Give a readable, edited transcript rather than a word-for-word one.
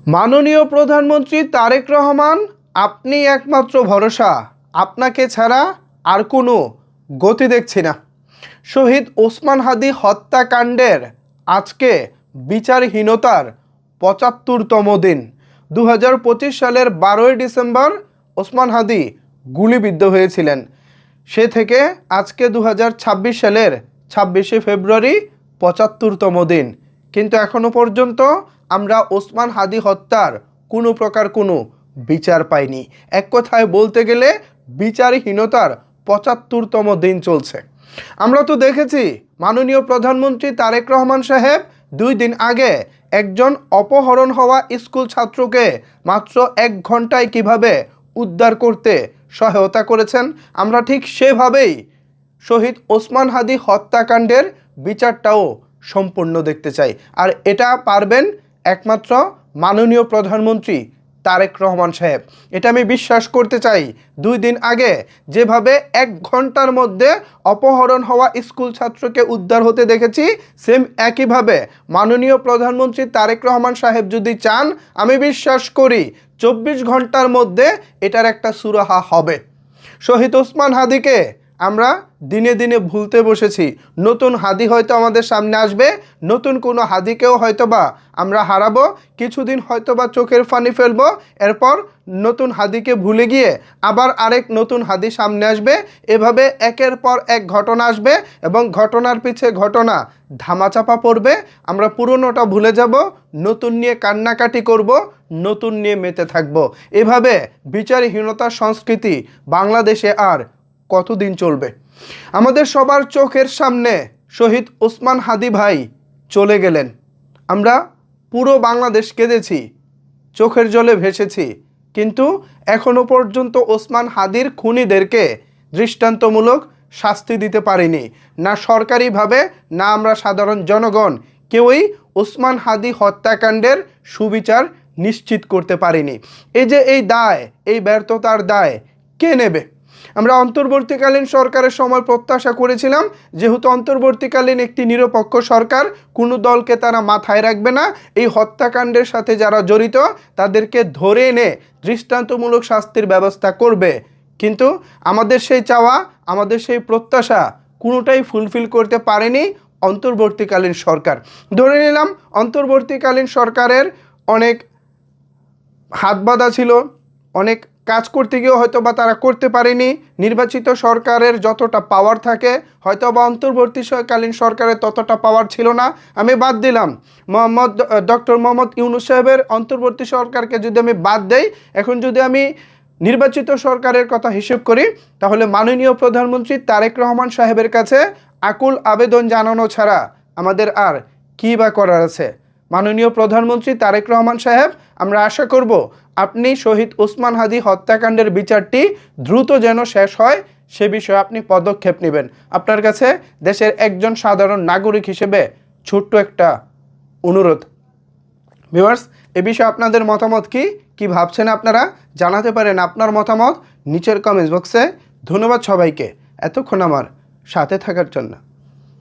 মাননীয় প্রধানমন্ত্রী তারেক রহমান, আপনি একমাত্র ভরসা। আপনাকে ছাড়া আর কোনো গতি দেখছি না। শহীদ ওসমান হাদি হত্যাকাণ্ডের আজকে বিচারহীনতার ৭৫তম দিন। ২০২৫ সালের ১২ই ডিসেম্বর ওসমান হাদি গুলিবিদ্ধ হয়েছিলেন। সে থেকে আজকে ২০২৬ সালের ২৬শে ফেব্রুয়ারি ৭৫তম দিন। কিন্তু এখনো পর্যন্ত আমরা ওসমান হাদি হত্যার কোনো প্রকার কোনো বিচার পাইনি। এক কথায় বলতে গেলে বিচারহীনতার ৭৫তম দিন চলছে। আমরা তো দেখেছি মাননীয় প্রধানমন্ত্রী তারেক রহমান সাহেব ২ দিন আগে একজন অপহরণ হওয়া স্কুল ছাত্রকে মাত্র ১ ঘন্টায় কিভাবে উদ্ধার করতে সহায়তা করেছেন। আমরা ঠিক সেভাবেই শহীদ ওসমান হাদি হত্যাকাণ্ডের বিচারটাও সম্পূর্ণ দেখতে চাই। আর এটা পারবেন একমাত্র মাননীয় প্রধানমন্ত্রী তারেক রহমান সাহেব। এটা আমি বিশ্বাস করতে চাই। ২ দিন আগে যেভাবে ১ ঘন্টার মধ্যে অপহরণ হওয়া স্কুল ছাত্রকে উদ্ধার হতে দেখেছি, সেম একইভাবে মাননীয় প্রধানমন্ত্রী তারেক রহমান সাহেব যদি চান, আমি বিশ্বাস করি ২৪ ঘন্টার মধ্যে এটার একটা সুরাহা হবে। শহীদ ওসমান হাদিকে আমরা দিনে দিনে ভুলতে বসেছি। নতুন হাদি হয়তো আমাদের সামনে আসবে, নতুন কোনো হাদিকেও হয়তোবা আমরা হারাবো, কিছুদিন হয়তোবা চোখের পানি ফেলবো, এরপর নতুন হাদিকে ভুলে গিয়ে আবার আরেক নতুন হাদি সামনে আসবে। এভাবে একের পর এক ঘটনা আসবে এবং ঘটনার পিছে ঘটনা ধামাচাপা পড়বে। আমরা পুরনোটা ভুলে যাব, নতুন নিয়ে কান্নাকাটি করব, নতুন নিয়ে মেতে থাকব। এভাবে বিচারহীনতার সংস্কৃতি বাংলাদেশে আর কতদিন চলবে? আমাদের সবার চোখের সামনে শহীদ ওসমান হাদি ভাই চলে গেলেন। আমরা পুরো বাংলাদেশ কেঁদেছি, চোখের জলে ভেসেছি, কিন্তু এখনো পর্যন্ত ওসমান হাদির খুনিদেরকে দৃষ্টান্তমূলক শাস্তি দিতে পারিনি। না সরকারিভাবে, না আমরা সাধারণ জনগণ কেউই ওসমান হাদি হত্যাকাণ্ডের সুবিচার নিশ্চিত করতে পারিনি। এই যে এই দায়, এই ব্যর্থতার দায় কে নেবে? আমরা অন্তর্বর্তীকালীন সরকারের সময় প্রত্যাশা করেছিলাম, যেহেতু অন্তর্বর্তীকালীন একটি নিরপেক্ষ সরকার, কোনো দলকে তারা মাথায় রাখবে না, এই হত্যাকাণ্ডের সাথে যারা জড়িত তাদেরকে ধরে এনে দৃষ্টান্তমূলক শাস্তির ব্যবস্থা করবে। কিন্তু আমাদের সেই চাওয়া, আমাদের সেই প্রত্যাশা কোনোটাই ফুলফিল করতে পারেনি অন্তর্বর্তীকালীন সরকার। ধরে নিলাম অন্তর্বর্তীকালীন সরকারের অনেক হাত বাঁধা ছিল, অনেক কাজ করতে গিয়েও হয়তো বা তারা করতে পারেনি। নির্বাচিত সরকারের যতটা পাওয়ার থাকে হয়তো বা অন্তর্বর্তীকালীন সরকারের ততটা পাওয়ার ছিল না। আমি বাদ দিলাম ডক্টর মোহাম্মদ ইউনূস সাহেবের অন্তর্বর্তী সরকারকে যদি আমি বাদ দেই, এখন যদি আমি নির্বাচিত সরকারের কথা হিসেব করি, তাহলে মাননীয় প্রধানমন্ত্রী তারেক রহমান সাহেবের কাছে আকুল আবেদন জানানো ছাড়া আমাদের আর কী বা করার আছে? মাননীয় প্রধানমন্ত্রী তারেক রহমান সাহেব, আমরা আশা করব আপনি শহীদ ওসমান হাদি হত্যাকাণ্ডের বিচারটি দ্রুত যেন শেষ হয়, সে বিষয়ে আপনি পদক্ষেপ নেবেন। আপনার কাছে দেশের একজন সাধারণ নাগরিক হিসেবে ছোট্ট একটা অনুরোধ। ভিউয়ার্স, এ বিষয়ে আপনাদের মতামত কি ভাবছেন আপনারা জানাতে পারেন আপনার মতামত নিচের কমেন্টস বক্সে। ধন্যবাদ সবাইকে এতক্ষণ আমার সাথে থাকার জন্য।